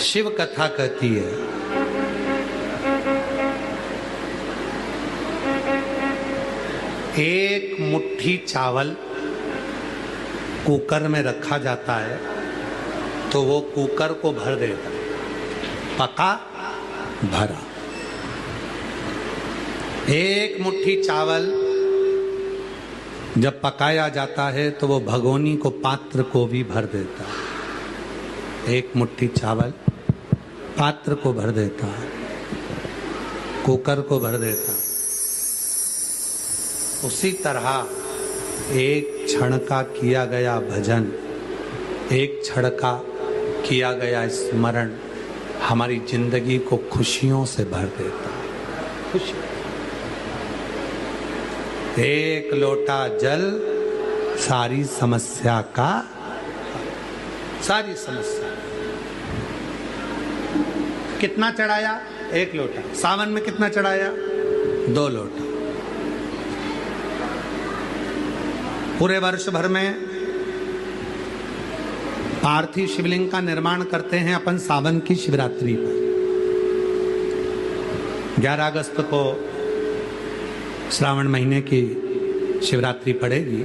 शिव कथा कहती है एक मुट्ठी चावल कुकर में रखा जाता है तो वो कुकर को भर देता है, पका भरा। एक मुट्ठी चावल जब पकाया जाता है तो वो भगोनी को, पात्र को भी भर देता है। एक मुट्ठी चावल पात्र को भर देता है, कुकर को भर देता है। उसी तरह एक क्षण का किया गया भजन, एक क्षण का किया गया स्मरण हमारी जिंदगी को खुशियों से भर देता है। खुशी। एक लोटा जल सारी समस्या का, सारी समस्या। कितना चढ़ाया? एक लोटा। सावन में कितना चढ़ाया? 2 लोटा। पूरे वर्ष भर में पार्थिव शिवलिंग का निर्माण करते हैं अपन सावन की शिवरात्रि पर। 11 अगस्त को श्रावण महीने की शिवरात्रि पड़ेगी,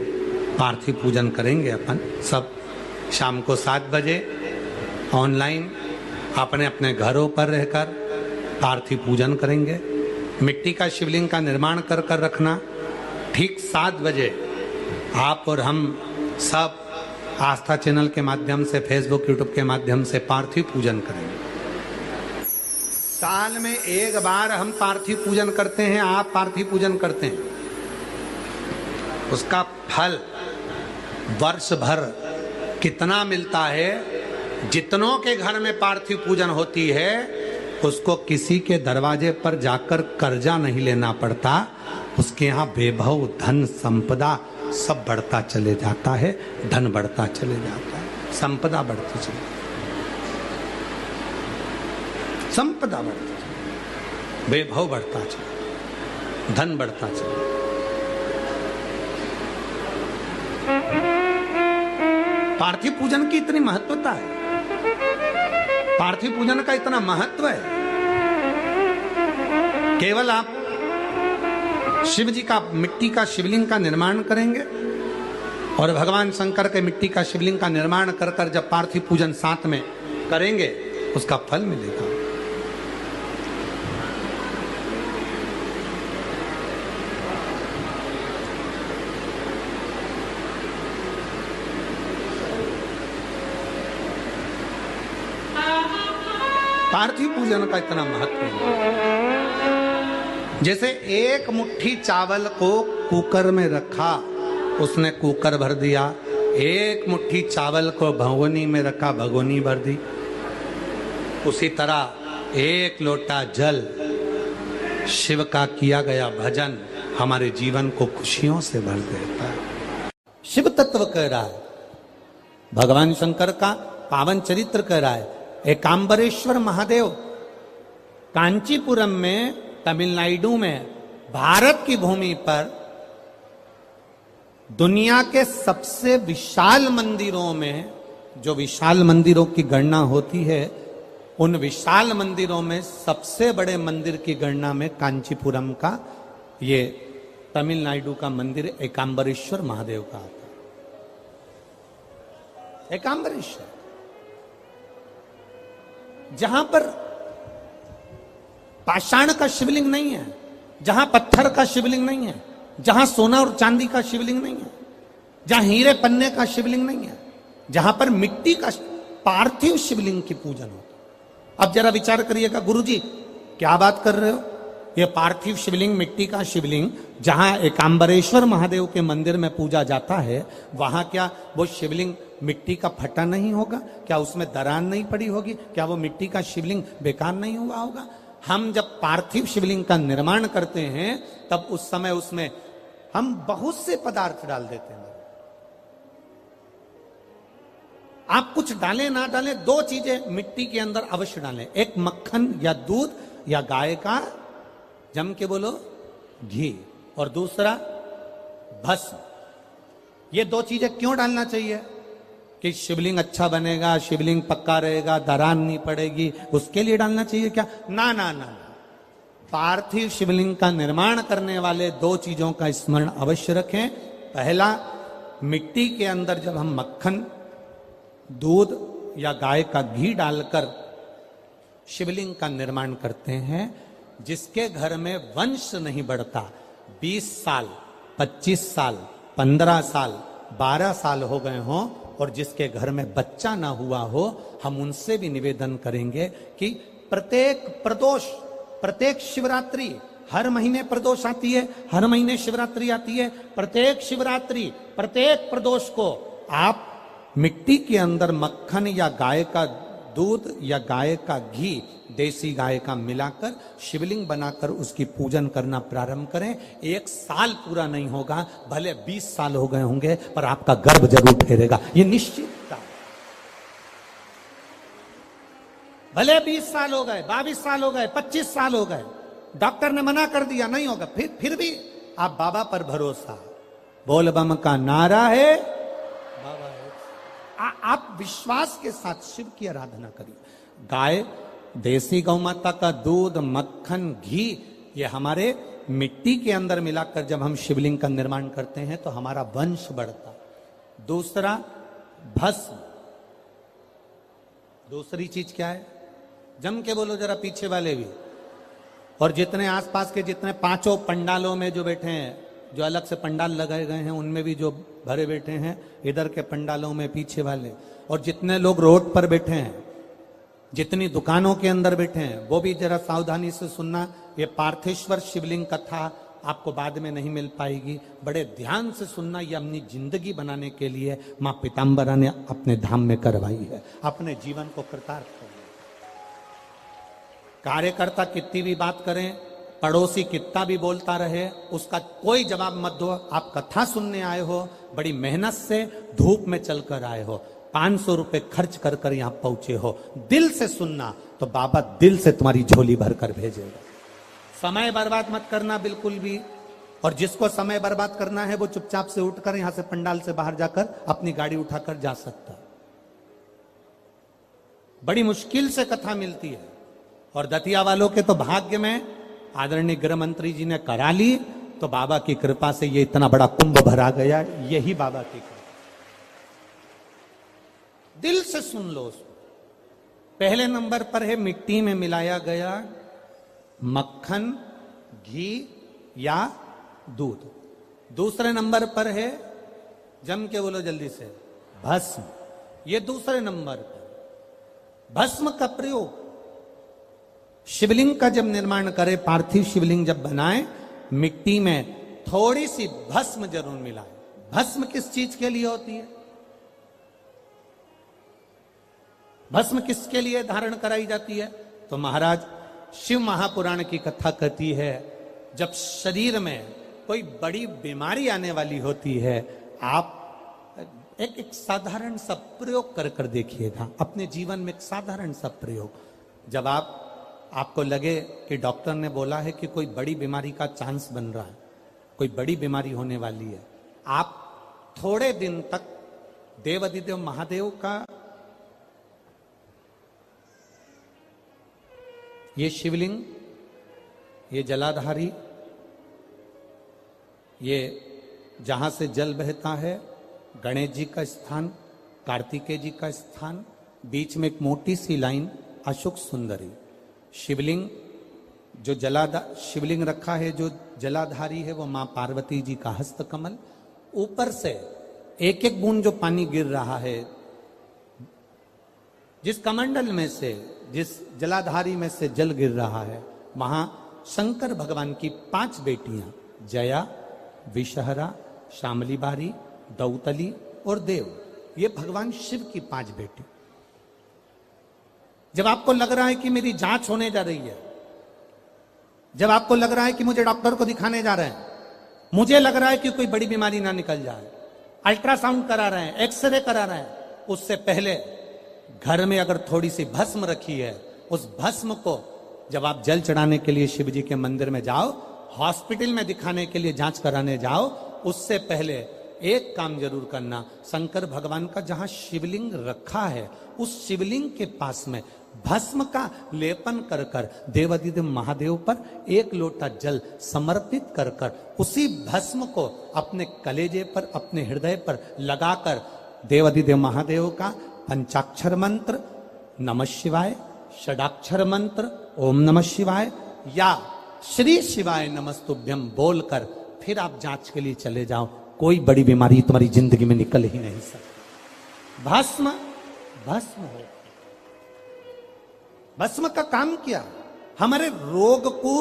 पार्थिव पूजन करेंगे अपन सब। शाम को 7 बजे ऑनलाइन अपने अपने घरों पर रहकर पार्थिव पूजन करेंगे। मिट्टी का शिवलिंग का निर्माण कर कर रखना। ठीक 7 बजे आप और हम सब आस्था चैनल के माध्यम से, फेसबुक यूट्यूब के माध्यम से पार्थिव पूजन करेंगे। साल में एक बार हम पार्थिव पूजन करते हैं, आप पार्थिव पूजन करते हैं। उसका फल वर्ष भर कितना मिलता है? जितनों के घर में पार्थिव पूजन होती है उसको किसी के दरवाजे पर जाकर कर्जा नहीं लेना पड़ता। उसके यहाँ वैभव, धन, संपदा सब बढ़ता चले जाता है। धन बढ़ता चले जाता है, संपदा बढ़ती चले, संपदा बढ़ती चले, वैभव बढ़ता चले, धन बढ़ता चले। पार्थिव पूजन की इतनी महत्वता है, पार्थिव पूजन का इतना महत्व है। केवल आप शिव जी का मिट्टी का शिवलिंग का निर्माण करेंगे और भगवान शंकर के मिट्टी का शिवलिंग का निर्माण कर कर जब पार्थिव पूजन साथ में करेंगे उसका फल मिलेगा। पार्थिव पूजन का इतना महत्व है। जैसे एक मुट्ठी चावल को कुकर में रखा, उसने कुकर भर दिया। एक मुट्ठी चावल को भगोनी में रखा, भगोनी भर दी। उसी तरह एक लोटा जल, शिव का किया गया भजन हमारे जीवन को खुशियों से भर देता है। शिव तत्व कह रहा है, भगवान शंकर का पावन चरित्र कह रहा है। एकांबरेश्वर महादेव कांचीपुरम में, तमिलनाडु में, भारत की भूमि पर दुनिया के सबसे विशाल मंदिरों में, जो विशाल मंदिरों की गणना होती है, उन विशाल मंदिरों में सबसे बड़े मंदिर की गणना में कांचीपुरम का, ये तमिलनाडु का मंदिर एकांबरेश्वर महादेव का आता है। एकांबरेश्वर, जहां पर पाषाण का शिवलिंग नहीं है, जहां पत्थर का शिवलिंग नहीं है, जहां सोना और चांदी का शिवलिंग नहीं है, जहां हीरे पन्ने का शिवलिंग नहीं है, जहां पर मिट्टी का पार्थिव शिवलिंग की पूजन होता। अब जरा विचार करिएगा, गुरुजी क्या बात कर रहे हो? ये पार्थिव शिवलिंग, मिट्टी का शिवलिंग जहां एकांबरेश्वर महादेव के मंदिर में पूजा जाता है, वहां क्या वो शिवलिंग मिट्टी का फटा नहीं होगा? क्या उसमें दरार नहीं पड़ी होगी? क्या वो मिट्टी का शिवलिंग बेकार नहीं हुआ होगा? हम जब पार्थिव शिवलिंग का निर्माण करते हैं तब उस समय उसमें हम बहुत से पदार्थ डाल देते हैं। आप कुछ डालें ना डालें, 2 चीजें मिट्टी के अंदर अवश्य डालें। एक मक्खन या दूध या गाय का, जम के बोलो, घी, और दूसरा भस्म। ये 2 चीजें क्यों डालना चाहिए? कि शिवलिंग अच्छा बनेगा, शिवलिंग पक्का रहेगा, दरार नहीं पड़ेगी, उसके लिए डालना चाहिए क्या? ना ना ना, पार्थिव शिवलिंग का निर्माण करने वाले दो चीजों का स्मरण अवश्य रखें। पहला, मिट्टी के अंदर जब हम मक्खन, दूध या गाय का घी डालकर शिवलिंग का निर्माण करते हैं, जिसके घर में वंश नहीं बढ़ता, 20 साल, 25 साल, 15 साल, 12 साल हो गए हों और जिसके घर में बच्चा ना हुआ हो, हम उनसे भी निवेदन करेंगे कि प्रत्येक प्रदोष, प्रत्येक शिवरात्रि, हर महीने प्रदोष आती है, हर महीने शिवरात्रि आती है, प्रत्येक शिवरात्रि, प्रत्येक प्रदोष को आप मिट्टी के अंदर मक्खन या गाय का दूध या गाय का घी, देसी गाय का मिलाकर शिवलिंग बनाकर उसकी पूजन करना प्रारंभ करें। 1 साल पूरा नहीं होगा, भले 20 साल हो गए होंगे, पर आपका गर्भ जरूर ठहरेगा, ये निश्चित। भले 20 साल हो गए, 22 साल हो गए, 25 साल हो गए, डॉक्टर ने मना कर दिया नहीं होगा, फिर भी आप बाबा पर भरोसा, बोल बम का नारा है, बाबा है। आप विश्वास के साथ शिव की आराधना करिए। गाय, देसी गौ माता का दूध, मक्खन, घी, ये हमारे मिट्टी के अंदर मिलाकर जब हम शिवलिंग का निर्माण करते हैं तो हमारा वंश बढ़ता। दूसरा, भस्म। दूसरी चीज क्या है? जम के बोलो जरा पीछे वाले भी, और जितने आसपास के जितने 5 पंडालों में जो बैठे हैं, जो अलग से पंडाल लगाए गए हैं उनमें भी जो भरे बैठे हैं, इधर के पंडालों में पीछे वाले, और जितने लोग रोड पर बैठे हैं, जितनी दुकानों के अंदर बैठे हैं, वो भी जरा सावधानी से सुनना। ये पार्थेश्वर शिवलिंग कथा आपको बाद में नहीं मिल पाएगी, बड़े ध्यान से सुनना। ये अपनी जिंदगी बनाने के लिए मां पीताम्बरा ने अपने धाम में करवाई है, अपने जीवन को कृतार्थ कर। कार्यकर्ता कितनी भी बात करें, पड़ोसी कितना भी बोलता रहे, उसका कोई जवाब मत दो। आप कथा सुनने आए हो, बड़ी मेहनत से धूप में चलकर आए हो, 500 रुपए खर्च कर कर यहां पहुंचे हो, दिल से सुनना तो बाबा दिल से तुम्हारी झोली भर कर भेजेगा। समय बर्बाद मत करना बिल्कुल भी, और जिसको समय बर्बाद करना है वो चुपचाप से उठकर यहां से पंडाल से बाहर जाकर अपनी गाड़ी उठाकर जा सकता। बड़ी मुश्किल से कथा मिलती है, और दतिया वालों के तो भाग्य में आदरणीय गृह मंत्री जी ने करा ली, तो बाबा की कृपा से ये इतना बड़ा कुंभ भरा गया, यही बाबा की कृपा। दिल से सुन लो उसको। पहले नंबर पर है मिट्टी में मिलाया गया मक्खन, घी या दूध। दूसरे नंबर पर है, जम के बोलो जल्दी से, भस्म। ये दूसरे नंबर पर भस्म का प्रयोग। शिवलिंग का जब निर्माण करे, पार्थिव शिवलिंग जब बनाए, मिट्टी में थोड़ी सी भस्म जरूर मिलाए। भस्म किस चीज के लिए होती है? भस्म किसके लिए धारण कराई जाती है? तो महाराज, शिव महापुराण की कथा कहती है, जब शरीर में कोई बड़ी बीमारी आने वाली होती है, आप एक साधारण सा प्रयोग कर कर देखिएगा अपने जीवन में। एक साधारण सा प्रयोग, जब आपको लगे कि डॉक्टर ने बोला है कि कोई बड़ी बीमारी का चांस बन रहा है, कोई बड़ी बीमारी होने वाली है, आप थोड़े दिन तक देवाधिदेव महादेव का ये शिवलिंग, ये जलाधारी, ये जहां से जल बहता है, गणेश जी का स्थान, कार्तिकेय जी का स्थान, बीच में एक मोटी सी लाइन अशोक सुंदरी, शिवलिंग जो शिवलिंग रखा है, जो जलाधारी है वो मां पार्वती जी का हस्तकमल, ऊपर से एक एक बूंद जो पानी गिर रहा है, जिस कमंडल में से, जिस जलाधारी में से जल गिर रहा है, वहां शंकर भगवान की 5 बेटियां, जया, विषहरा, शामली बारी, दौतली और देव, ये भगवान शिव की 5 बेटी। जब आपको लग रहा है कि मेरी जांच होने जा रही है, जब आपको लग रहा है कि मुझे डॉक्टर को दिखाने जा रहे हैं, मुझे लग रहा है कि कोई बड़ी बीमारी ना निकल जाए, अल्ट्रासाउंड करा रहे हैं, एक्सरे करा रहे हैं, उससे पहले घर में अगर थोड़ी सी भस्म रखी है, उस भस्म को जब आप जल चढ़ाने के लिए शिव जी के मंदिर में जाओ, हॉस्पिटल में दिखाने के लिए जांच कराने जाओ, उससे पहले एक काम जरूर करना, शंकर भगवान का जहां शिवलिंग रखा है उस शिवलिंग के पास में भस्म का लेपन कर कर देवादिदेव महादेव पर एक लोटा जल समर्पित कर कर उसी भस्म को अपने कलेजे पर, अपने हृदय पर लगाकर देवादिदेव महादेव का पंचाक्षर मंत्र नमः शिवाय, षडाक्षर मंत्र ओम नमः शिवाय या श्री शिवाय नमस्तुभ्यम बोलकर फिर आप जांच के लिए चले जाओ। कोई बड़ी बीमारी तुम्हारी जिंदगी में निकल ही नहीं सकती। भस्म भस्म हो, भस्म का काम किया, हमारे रोग को,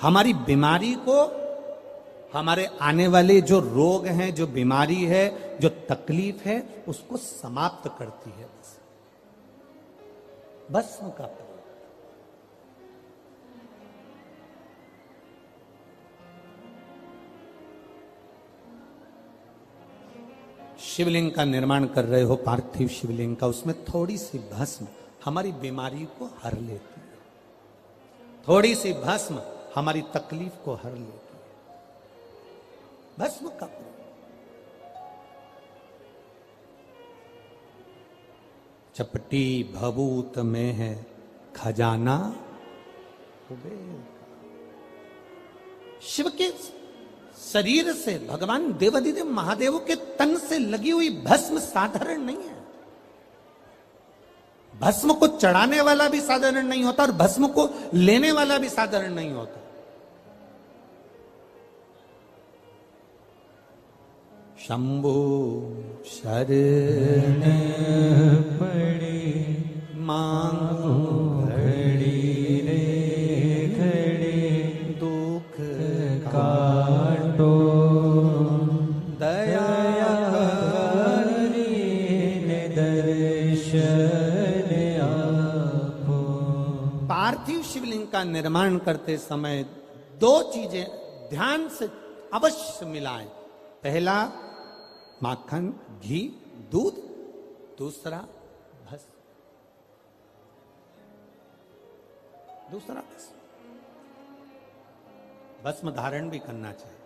हमारी बीमारी को, हमारे आने वाले जो रोग हैं, जो बीमारी है, जो तकलीफ है, उसको समाप्त करती है भस्म का प्रयोग। शिवलिंग का निर्माण कर रहे हो, पार्थिव शिवलिंग का, उसमें थोड़ी सी भस्म हमारी बीमारी को हर लेती है, थोड़ी सी भस्म हमारी तकलीफ को हर लेती है। भस्म का प्रयोग। चपटी भभूत में है खजाना कुबेर का। शिव के शरीर से, भगवान देवादिदेव महादेव के तन से लगी हुई भस्म साधारण नहीं है। भस्म को चढ़ाने वाला भी साधारण नहीं होता और भस्म को लेने वाला भी साधारण नहीं होता। शंभु शरण पड़ी मांगो घड़ी रे घड़ी दुख काटो दया दर्शन आपो। पार्थिव शिवलिंग का निर्माण करते समय दो चीजें ध्यान से अवश्य मिलाएं। पहला माखन, घी, दूध, दूसरा भस्म, दूसरा भस्म धारण भी करना चाहिए।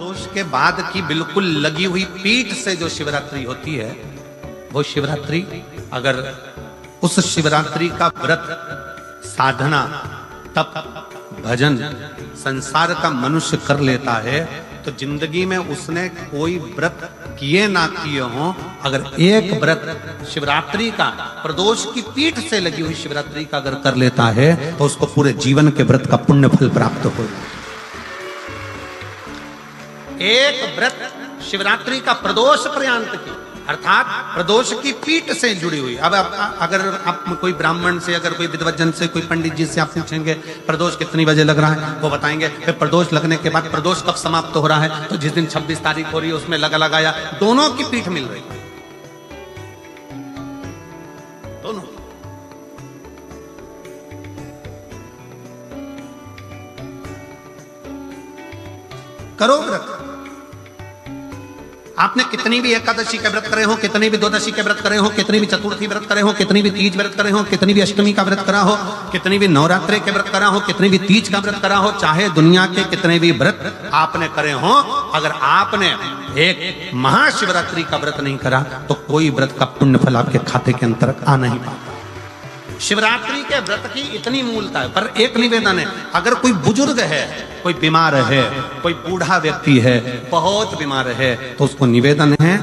प्रदोष के बाद की बिल्कुल लगी हुई पीठ से जो शिवरात्रि होती है, वो शिवरात्रि अगर उस शिवरात्रि का व्रत, साधना, तप, भजन संसार का मनुष्य कर लेता है तो जिंदगी में उसने कोई व्रत किए ना किए हों, अगर एक व्रत शिवरात्रि का, प्रदोष की पीठ से लगी हुई शिवरात्रि का अगर कर लेता है तो उसको पूरे जीवन के व्रत का पुण्य फल प्राप्त हो। एक व्रत शिवरात्रि का प्रदोष पर्यंत की, अर्थात प्रदोष की पीठ से जुड़ी हुई। अब अगर आप कोई ब्राह्मण से, अगर कोई विद्वज्जन से, कोई पंडित जी से आप पूछेंगे प्रदोष कितनी बजे लग रहा है, वो बताएंगे। फिर प्रदोष लगने के बाद प्रदोष कब समाप्त हो रहा है, तो जिस दिन 26 तारीख हो रही है उसमें लगाया, दोनों की पीठ मिल रही है, दोनों। करो व्रत। आपने कितनी भी एकादशी के व्रत करे हो, कितनी भी द्वादशी के व्रत करे हो, कितनी भी चतुर्थी व्रत करे हो, कितनी भी तीज व्रत करे हो, कितनी भी अष्टमी का व्रत करा हो, कितनी भी नवरात्रि के व्रत करा हो, कितनी भी तीज का व्रत करा हो, चाहे दुनिया के कितने भी व्रत आपने करे हो, अगर आपने एक महाशिवरात्रि का व्रत नहीं करा तो कोई व्रत का पुण्य फल आपके खाते के अंतर्गत आ नहीं पाता। शिवरात्रि के व्रत की इतनी मूलता है। पर एक निवेदन है, अगर कोई बुजुर्ग है, कोई बीमार है, कोई बूढ़ा व्यक्ति है, बहुत बीमार है, तो उसको निवेदन है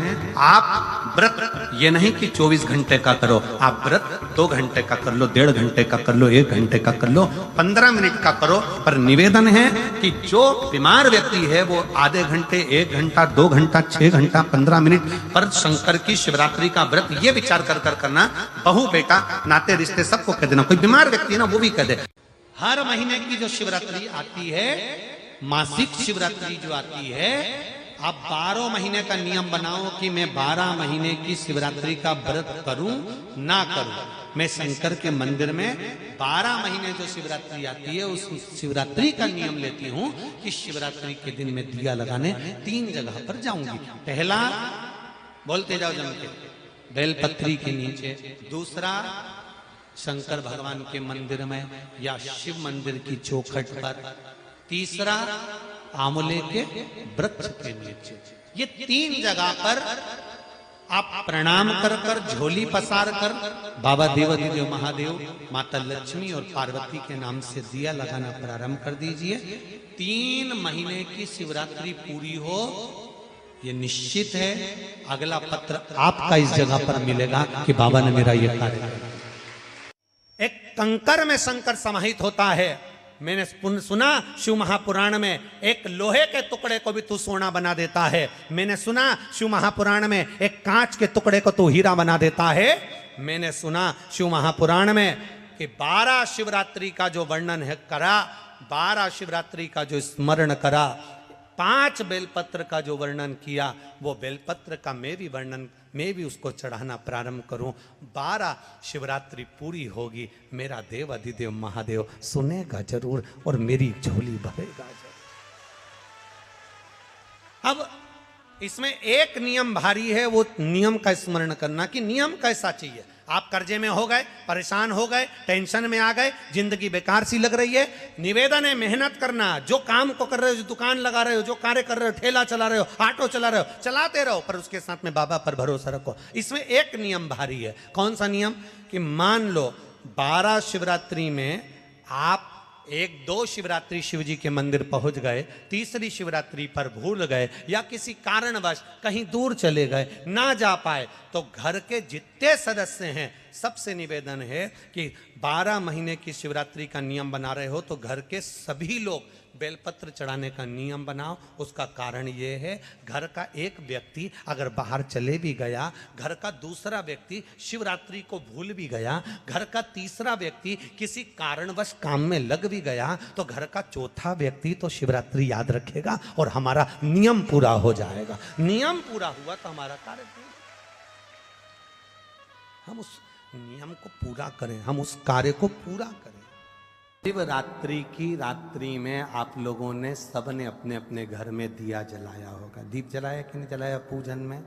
आप व्रत ये नहीं कि 24 घंटे का करो, आप व्रत 2 घंटे का कर लो, 1.5 घंटे का कर लो, 1 घंटे का कर लो, 15 मिनट का करो। पर निवेदन है कि जो बीमार व्यक्ति है वो आधे घंटे, 1 घंटा, 2 घंटा, 6 घंटा, 15 मिनट पर शंकर की शिवरात्रि का व्रत ये विचार कर करना, बहू बेटा नाते रिश्ते सबको कह देना। कोई बीमार व्यक्ति है ना, वो भी कह दे। हर महीने की जो शिवरात्रि आती है, मासिक शिवरात्रि जो आती है, आप 12 महीने का नियम बनाओ कि मैं 12 महीने की शिवरात्रि का व्रत करूं ना करूं। मैं शंकर के मंदिर में 12 महीने जो शिवरात्रि आती है उस शिवरात्रि का नियम लेती हूं कि शिवरात्रि के दिन में दिया लगाने 3 जगह पर जाऊंगी। पहला, बोलते जाओ जम के, बेलपत्री के नीचे। दूसरा, शंकर भगवान के मंदिर में या शिव मंदिर की चौखट पर। तीसरा, आंवले के वृक्ष के नीचे। ये 3 जगह पर आप प्रणाम कर कर, झोली पसार कर बाबा देवाधिदेव महादेव, माता लक्ष्मी और पार्वती के नाम से दिया लगाना प्रारंभ कर दीजिए। 3 महीने की शिवरात्रि पूरी हो, ये निश्चित है अगला पत्र आपका इस जगह पर मिलेगा कि बाबा ने मेरा ये कार्य किया। एक कंकर में शंकर समाहित होता है। मैंने सुना शिव महापुराण में एक लोहे के टुकड़े को भी तू सोना बना देता है। मैंने सुना शिव महापुराण में एक कांच के टुकड़े को तू हीरा बना देता है। मैंने सुना शिव महापुराण में कि 12 शिवरात्रि का जो वर्णन है करा, 12 शिवरात्रि का जो स्मरण करा, 5 बेलपत्र का जो वर्णन किया, वो बेलपत्र का मैं भी उसको चढ़ाना प्रारंभ करूं। 12 शिवरात्रि पूरी होगी, मेरा देव अधिदेव महादेव सुनेगा जरूर और मेरी झोली भरेगा जरूर। अब इसमें एक नियम भारी है, वो नियम का स्मरण करना कि नियम कैसा चाहिए। आप कर्जे में हो गए, परेशान हो गए, टेंशन में आ गए, जिंदगी बेकार सी लग रही है, निवेदन है मेहनत करना। जो काम को कर रहे हो, जो दुकान लगा रहे हो, जो कार्य कर रहे हो, ठेला चला रहे हो, ऑटो चला रहे हो, चलाते रहो, पर उसके साथ में बाबा पर भरोसा रखो। इसमें एक नियम भारी है। कौन सा नियम? कि मान लो 12 शिवरात्रि में आप 1-2 शिवरात्रि शिव जी के मंदिर पहुंच गए, तीसरी शिवरात्रि पर भूल गए या किसी कारणवश कहीं दूर चले गए, ना जा पाए, तो घर के जितने सदस्य हैं सबसे निवेदन है कि 12 महीने की शिवरात्रि का नियम बना रहे हो तो घर के सभी लोग बेलपत्र चढ़ाने का नियम बनाओ। उसका कारण ये है, घर का एक व्यक्ति अगर बाहर चले भी गया, घर का दूसरा व्यक्ति शिवरात्रि को भूल भी गया, घर का तीसरा व्यक्ति किसी कारणवश काम में लग भी गया, तो घर का चौथा व्यक्ति तो शिवरात्रि याद रखेगा और हमारा नियम पूरा हो जाएगा। नियम पूरा हुआ तो हमारा कार्य पूरा। हम उस नियम को पूरा करें, हम उस कार्य को पूरा करें। शिवरात्रि की रात्रि में आप लोगों ने सबने अपने अपने घर में दिया जलाया होगा। दीप जलाया कि नहीं जलाया पूजन में?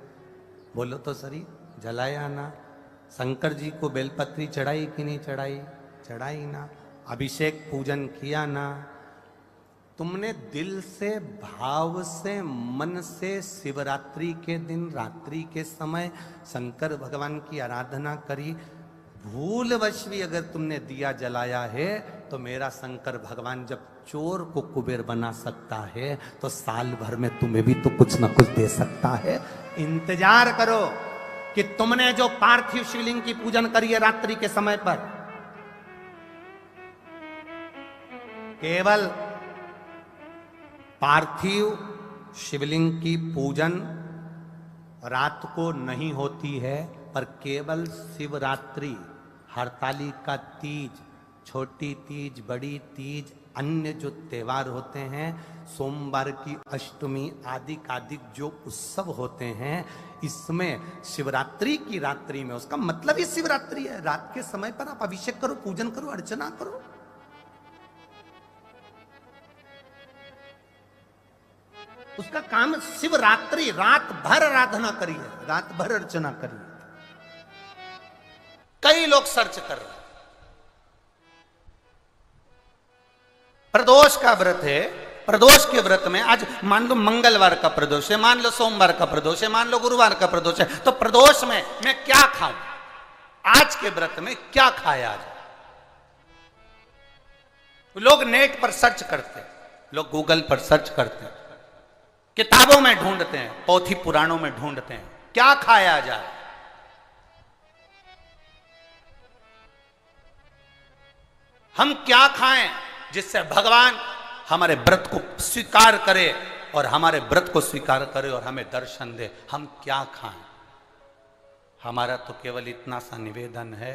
बोलो तो सही, जलाया ना? शंकर जी को बेलपत्री चढ़ाई कि नहीं चढ़ाई? चढ़ाई ना? अभिषेक पूजन किया ना? तुमने दिल से, भाव से, मन से शिवरात्रि के दिन रात्रि के समय शंकर भगवान की आराधना करी। भूलवश भी अगर तुमने दिया जलाया है तो मेरा शंकर भगवान जब चोर को कुबेर बना सकता है तो साल भर में तुम्हें भी तो कुछ ना कुछ दे सकता है। इंतजार करो कि तुमने जो पार्थिव शिवलिंग की पूजन करी है रात्रि के समय पर, केवल पार्थिव शिवलिंग की पूजन रात को नहीं होती है, पर केवल शिवरात्रि, हरतालिका तीज, छोटी तीज, बड़ी तीज, अन्य जो त्योहार होते हैं, सोमवार की अष्टमी आदि जो उत्सव होते हैं, इसमें शिवरात्रि की रात्रि में, उसका मतलब ही शिवरात्रि है, रात के समय पर आप अभिषेक करो, पूजन करो, अर्चना करो। उसका काम शिवरात्रि, रात भर आराधना करिए, रात भर अर्चना करिए। कई लोग सर्च कर रहे हैं। प्रदोष का व्रत है, प्रदोष के व्रत में आज मान लो मंगलवार का प्रदोष है, मान लो सोमवार का प्रदोष है, मान लो गुरुवार का प्रदोष है, तो प्रदोष में मैं क्या खाऊं? आज के व्रत में क्या खाया जाए? लोग नेट पर सर्च करते हैं, लोग गूगल पर सर्च करते हैं, किताबों में ढूंढते हैं, पोथी पुराणों में ढूंढते हैं, क्या खाया जाए। हम क्या खाएं जिससे भगवान हमारे व्रत को स्वीकार करे और हमारे व्रत को स्वीकार करे और हमें दर्शन दे। हम क्या खाएं? हमारा तो केवल इतना सा निवेदन है,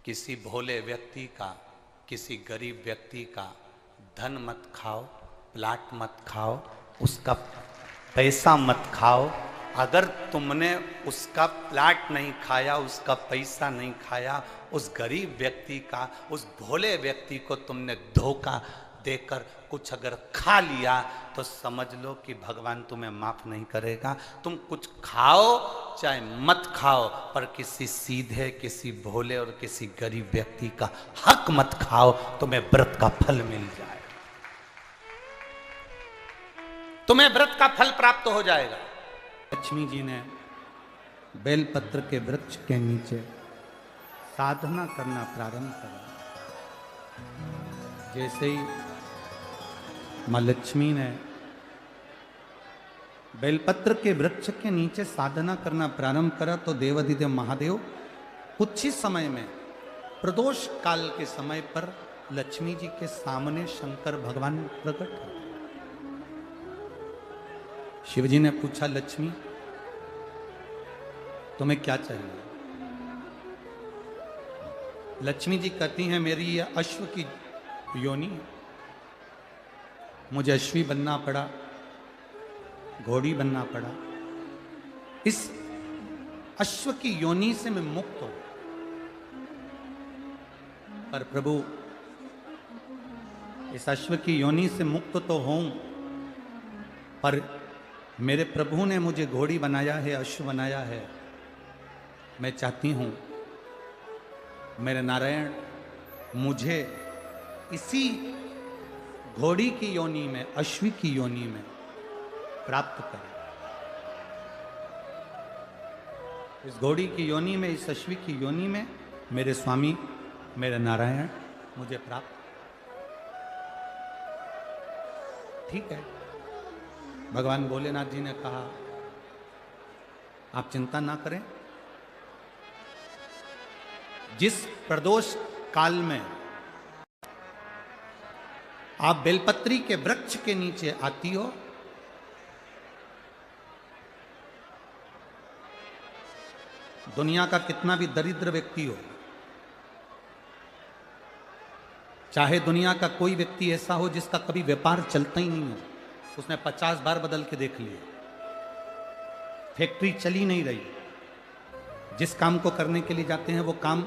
किसी भोले व्यक्ति का, किसी गरीब व्यक्ति का धन मत खाओ, प्लाट मत खाओ, उसका पैसा मत खाओ। अगर तुमने उसका प्लाट नहीं खाया, उसका पैसा नहीं खाया, उस गरीब व्यक्ति का, उस भोले व्यक्ति को तुमने धोखा देकर कुछ अगर खा लिया तो समझ लो कि भगवान तुम्हें माफ नहीं करेगा। तुम कुछ खाओ चाहे मत खाओ, पर किसी सीधे, किसी भोले और किसी गरीब व्यक्ति का हक मत खाओ, तुम्हें व्रत का फल मिल जाए। तुम्हें व्रत का फल प्राप्त हो जाएगा। लक्ष्मी जी ने बेलपत्र के वृक्ष के नीचे साधना करना प्रारंभ करा। जैसे ही मां लक्ष्मी ने बेलपत्र के वृक्ष के नीचे साधना करना प्रारंभ करा तो देवाधिदेव महादेव कुछ ही समय में प्रदोष काल के समय पर लक्ष्मी जी के सामने शंकर भगवान प्रकट हुए। शिव जी ने पूछा, लक्ष्मी तुम्हें क्या चाहिए? लक्ष्मी जी कहती हैं, मेरी यह अश्व की योनि, मुझे अश्वी बनना पड़ा, घोड़ी बनना पड़ा। इस अश्व की योनि से मैं मुक्त हूं, पर प्रभु इस अश्व की योनि से मुक्त तो हूं, पर मेरे प्रभु ने मुझे घोड़ी बनाया है, अश्व बनाया है। मैं चाहती हूं मेरे नारायण मुझे इसी घोड़ी की योनि में, अश्वी की योनि में प्राप्त करें। इस घोड़ी की योनि में, इस अश्वी की योनि में मेरे स्वामी, मेरे नारायण मुझे प्राप्त। ठीक है, भगवान भोलेनाथ जी ने कहा, आप चिंता ना करें। जिस प्रदोष काल में आप बेलपत्री के वृक्ष के नीचे आती हो, दुनिया का कितना भी दरिद्र व्यक्ति हो, चाहे दुनिया का कोई व्यक्ति ऐसा हो जिसका कभी व्यापार चलता ही नहीं हो, उसने 50 बार बदल के देख लिए, फैक्ट्री चली नहीं रही, जिस काम को करने के लिए जाते हैं वो काम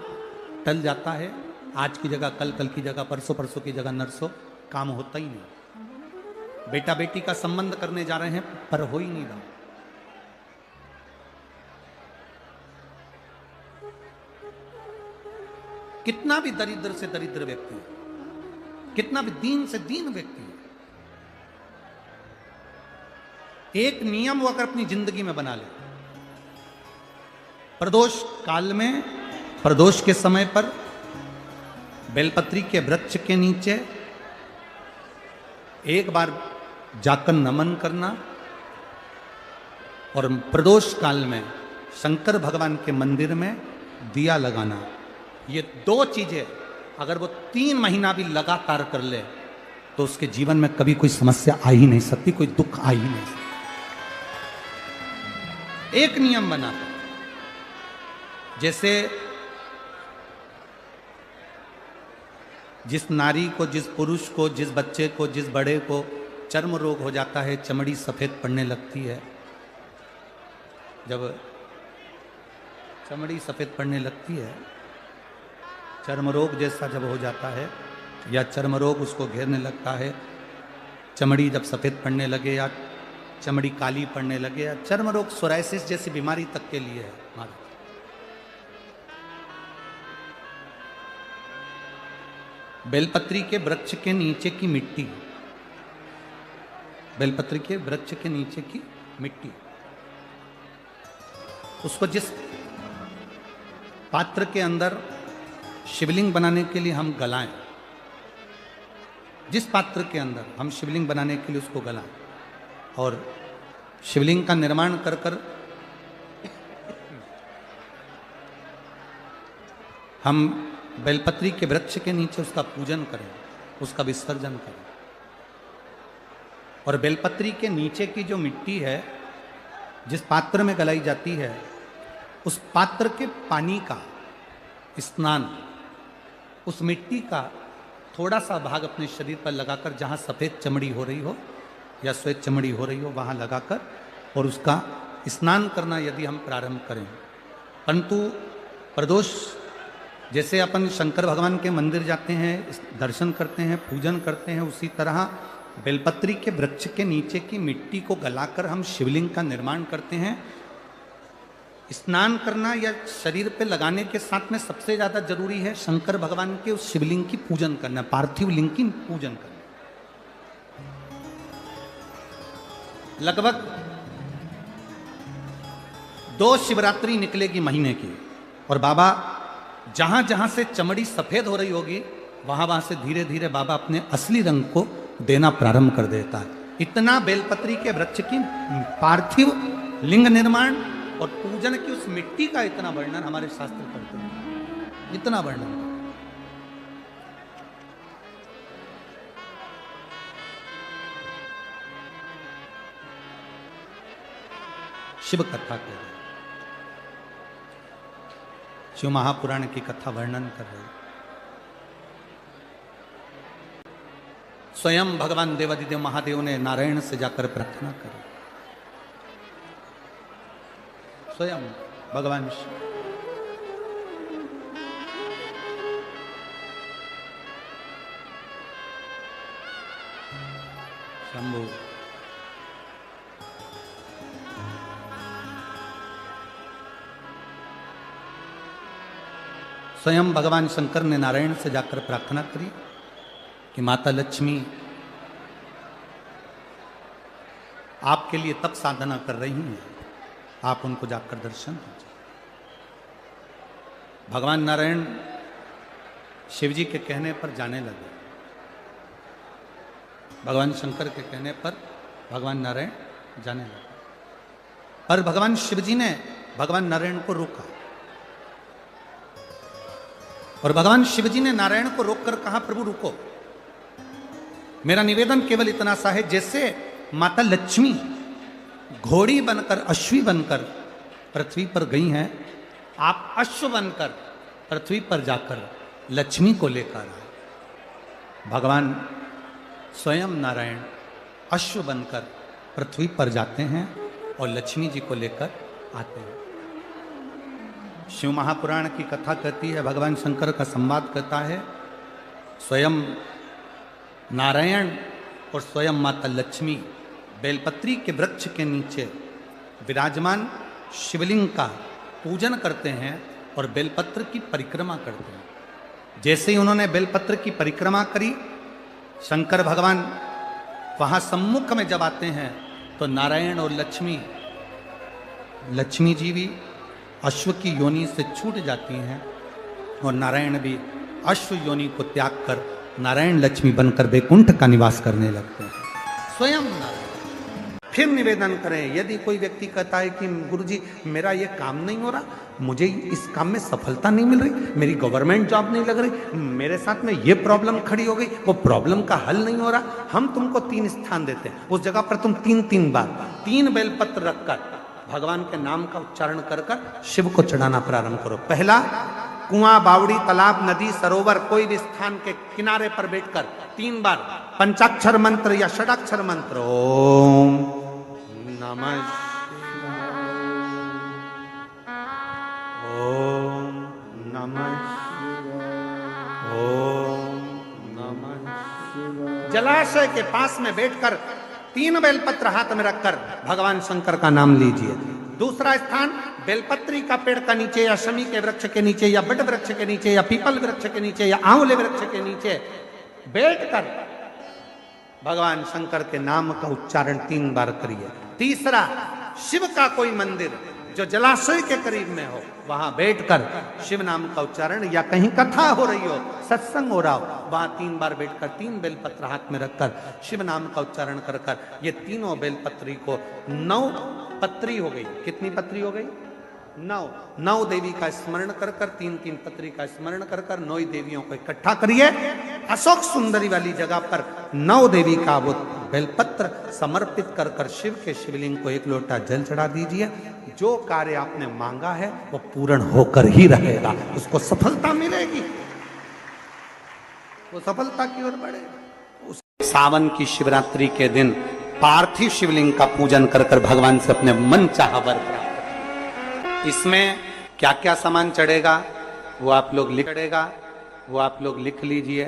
टल जाता है, आज की जगह कल, कल की जगह परसों, परसों की जगह नरसों, काम होता ही नहीं। बेटा बेटी का संबंध करने जा रहे हैं पर हो ही नहीं रहा। कितना भी दरिद्र से दरिद्र व्यक्ति है, कितना भी दीन से दीन व्यक्ति है, एक नियम वो अगर अपनी जिंदगी में बना ले, प्रदोष काल में, प्रदोष के समय पर बेलपत्री के वृक्ष के नीचे एक बार जाकर नमन करना और प्रदोष काल में शंकर भगवान के मंदिर में दिया लगाना, ये दो चीजें अगर वो 3 महीना भी लगातार कर ले तो उसके जीवन में कभी कोई समस्या आ ही नहीं सकती, कोई दुख आ ही नहीं सकता। एक नियम बना, जैसे जिस नारी को, जिस पुरुष को, जिस बच्चे को, जिस बड़े को चर्म रोग हो जाता है, चमड़ी सफेद पड़ने लगती है, जब चमड़ी सफेद पड़ने लगती है, चर्म रोग जैसा जब हो जाता है या चर्म रोग उसको घेरने लगता है, चमड़ी जब सफेद पड़ने लगे या चमड़ी काली पड़ने लगे या चर्म रोग, सोराइसिस जैसी बीमारी तक के लिए है। बेलपत्री के वृक्ष के नीचे की मिट्टी, बेलपत्री के वृक्ष के नीचे की मिट्टी, उसको जिस पात्र के अंदर शिवलिंग बनाने के लिए हम गलाएं, जिस पात्र के अंदर हम शिवलिंग बनाने के लिए उसको गलाएं और शिवलिंग का निर्माण कर कर हम बेलपत्री के वृक्ष के नीचे उसका पूजन करें, उसका विसर्जन करें। और बेलपत्री के नीचे की जो मिट्टी है, जिस पात्र में गलाई जाती है, उस पात्र के पानी का स्नान, उस मिट्टी का थोड़ा सा भाग अपने शरीर पर लगाकर, जहाँ सफ़ेद चमड़ी हो रही हो या श्वेत चमड़ी हो रही हो वहाँ लगाकर और उसका स्नान करना यदि हम प्रारंभ करें। परंतु प्रदोष, जैसे अपन शंकर भगवान के मंदिर जाते हैं, दर्शन करते हैं, पूजन करते हैं, उसी तरह बेलपत्री के वृक्ष के नीचे की मिट्टी को गलाकर हम शिवलिंग का निर्माण करते हैं। स्नान करना या शरीर पे लगाने के साथ में सबसे ज़्यादा जरूरी है शंकर भगवान के उस शिवलिंग की पूजन करना, पार्थिव लिंग की पूजन करना। लगभग 2 शिवरात्रि निकलेगी महीने की, और बाबा जहां जहां से चमड़ी सफेद हो रही होगी वहां वहां से धीरे धीरे बाबा अपने असली रंग को देना प्रारंभ कर देता है। इतना बेलपत्री के वृक्ष की पार्थिव लिंग निर्माण और पूजन की उस मिट्टी का इतना वर्णन हमारे शास्त्र करते हैं, इतना वर्णन। शिव कथा कह रहे, शिव महापुराण की कथा वर्णन कर रहे। स्वयं भगवान देवादिदेव महादेव ने नारायण से जाकर प्रार्थना करी, स्वयं भगवान शिव। शंभु स्वयं भगवान शंकर ने नारायण से जाकर प्रार्थना करी कि माता लक्ष्मी आपके लिए तप साधना कर रही हैं, आप उनको जाकर दर्शन दीजिए। भगवान नारायण शिव जी के कहने पर जाने लगे, भगवान शंकर के कहने पर भगवान नारायण जाने लगे, पर भगवान शिव जी ने भगवान नारायण को रोका, और भगवान शिव जी ने नारायण को रोककर कहा, प्रभु रुको, मेरा निवेदन केवल इतना सा है, जैसे माता लक्ष्मी घोड़ी बनकर अश्वी बनकर पृथ्वी पर गई हैं, आप अश्व बनकर पृथ्वी पर जाकर लक्ष्मी को लेकर आए। भगवान स्वयं नारायण अश्व बनकर पृथ्वी पर जाते हैं और लक्ष्मी जी को लेकर आते हैं। शिव महापुराण की कथा कहती है, भगवान शंकर का संवाद कहता है, स्वयं नारायण और स्वयं माता लक्ष्मी बेलपत्री के वृक्ष के नीचे विराजमान शिवलिंग का पूजन करते हैं और बेलपत्र की परिक्रमा करते हैं। जैसे ही उन्होंने बेलपत्र की परिक्रमा करी, शंकर भगवान वहां सम्मुख में जब आते हैं तो नारायण और लक्ष्मी जी भी अश्व की योनि से छूट जाती हैं और नारायण भी अश्व योनि को त्याग कर नारायण लक्ष्मी बनकर वैकुंठ का निवास करने लगते हैं, स्वयं नारायण। फिर निवेदन करें, यदि कोई व्यक्ति कहता है कि गुरुजी मेरा ये काम नहीं हो रहा, मुझे इस काम में सफलता नहीं मिल रही, मेरी गवर्नमेंट जॉब नहीं लग रही, मेरे साथ में ये प्रॉब्लम खड़ी हो गई, वो प्रॉब्लम का हल नहीं हो रहा, हम तुमको 3 स्थान देते हैं, उस जगह पर तुम 3 बार 3 बेलपत्र रखकर भगवान के नाम का उच्चारण कर कर शिव को चढ़ाना प्रारंभ करो। पहला, कुआं, बावड़ी, तालाब, नदी, सरोवर, कोई भी स्थान के किनारे पर बैठकर 3 बार पंचाक्षर मंत्र या षडाक्षर मंत्र, ओम नमः शिवाय, ओम नमः शिवाय, ओम नमः शिवाय, जलाशय के पास में बैठकर 3 बेलपत्र हाथ में रखकर भगवान शंकर का नाम लीजिए। दूसरा स्थान, बेलपत्री का पेड़ का नीचे या शमी के वृक्ष के नीचे या बट वृक्ष के नीचे या पीपल वृक्ष के नीचे या आंवले वृक्ष के नीचे बैठकर भगवान शंकर के नाम का उच्चारण 3 बार करिए। तीसरा, शिव का कोई मंदिर जो जलाशय के करीब में हो, वहां बैठकर शिव नाम का उच्चारण, या कहीं कथा हो रही हो, सत्संग हो रहा हो, वहां 3 बार बैठकर 3 बेलपत्र हाथ में रखकर शिव नाम का उच्चारण कर कर ये तीनों बेलपत्री को 9 पत्री हो गई। कितनी पत्री हो गई? 9 देवी का स्मरण कर कर 3 पत्री का स्मरण कर कर 9 देवियों को इकट्ठा करिए। अशोक सुंदरी वाली जगह पर 9 देवी का वो बेलपत्र समर्पित कर कर शिव के शिवलिंग को 1 लोटा जल चढ़ा दीजिए। जो कार्य आपने मांगा है वो पूर्ण होकर ही रहेगा, उसको सफलता मिलेगी, वो सफलता की ओर बढ़ेगा। सावन की शिवरात्रि के दिन पार्थिव शिवलिंग का पूजन कर कर भगवान से अपने मन चाहा वर प्राप्त। इसमें क्या क्या सामान चढ़ेगा वो आप लोग लिख लीजिए।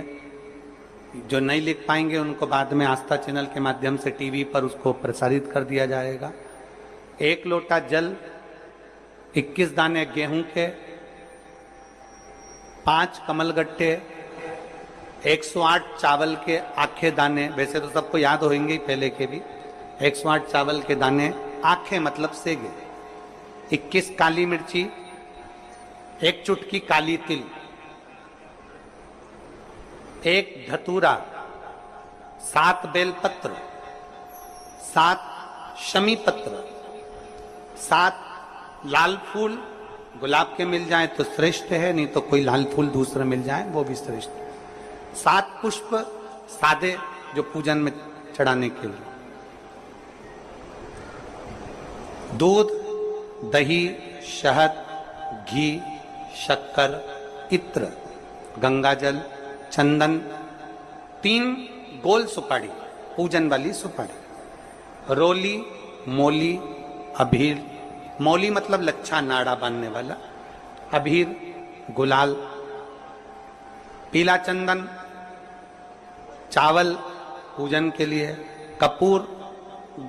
जो नहीं लिख पाएंगे उनको बाद में आस्था चैनल के माध्यम से टीवी पर उसको प्रसारित कर दिया जाएगा। 1 लोटा जल, 21 दाने गेहूं के, 5 कमलगट्टे, 108 चावल के आखे दाने, वैसे तो सबको याद होंगे ही पहले के भी, 108 चावल के दाने, आंखें मतलब सेगे, 21 काली मिर्ची, 1 चुटकी काली तिल, 1 धतूरा, 7 बेलपत्र, 7 शमी पत्र, 7 लाल फूल, गुलाब के मिल जाए तो श्रेष्ठ है, नहीं तो कोई लाल फूल दूसरा मिल जाए वो भी श्रेष्ठ है। 7 पुष्प सादे जो पूजन में चढ़ाने के लिए, दूध, दही, शहद, घी, शक्कर, इत्र, गंगाजल, चंदन, 3 गोल सुपारी, पूजन वाली सुपारी, रोली, मोली, अबीर, मौली मतलब लच्छा नाड़ा बांधने वाला, अबीर, गुलाल, पीला चंदन, चावल पूजन के लिए, कपूर,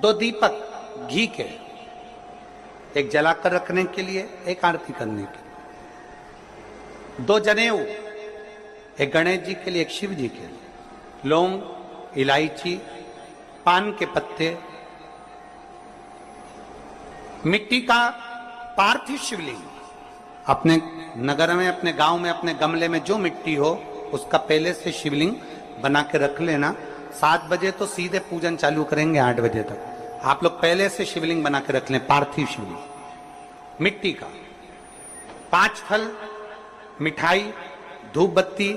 2 दीपक घी के, एक जलाकर रखने के लिए, एक आरती करने के लिए, 2 जनेऊ, एक गणेश जी के लिए, एक शिव जी के लिए, लौंग, इलायची, पान के पत्ते, मिट्टी का पार्थिव शिवलिंग। अपने नगर में, अपने गांव में, अपने गमले में जो मिट्टी हो उसका पहले से शिवलिंग बना के रख लेना। 7 बजे तो सीधे पूजन चालू करेंगे, 8 बजे तक आप लोग पहले से शिवलिंग बना के रख लें, पार्थिव शिवलिंग मिट्टी का। 5 फल, मिठाई, धूप बत्ती,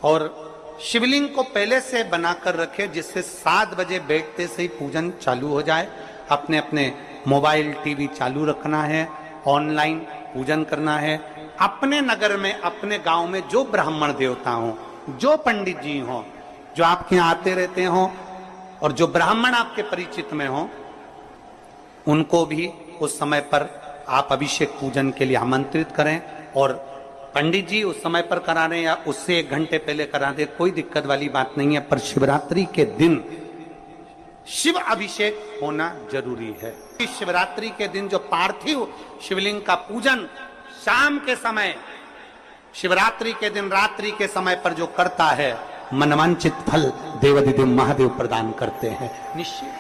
और शिवलिंग को पहले से बनाकर रखे जिससे 7 बजे बैठते से ही पूजन चालू हो जाए। अपने अपने मोबाइल टीवी चालू रखना है, ऑनलाइन पूजन करना है। अपने नगर में, अपने गांव में जो ब्राह्मण देवता हो, जो पंडित जी हो, जो आपके यहाँ आते रहते हो, और जो ब्राह्मण आपके परिचित में हो, उनको भी उस समय पर आप अभिषेक पूजन के लिए आमंत्रित करें। और पंडित जी उस समय पर करा रहे या उससे 1 घंटे पहले करा दे, कोई दिक्कत वाली बात नहीं है। पर शिवरात्रि के दिन शिव अभिषेक होना जरूरी है। इस शिवरात्रि के दिन जो पार्थिव शिवलिंग का पूजन शाम के समय, शिवरात्रि के दिन रात्रि के समय पर जो करता है, मनवांचित फल देवाधिदेव महादेव प्रदान करते हैं निश्चित।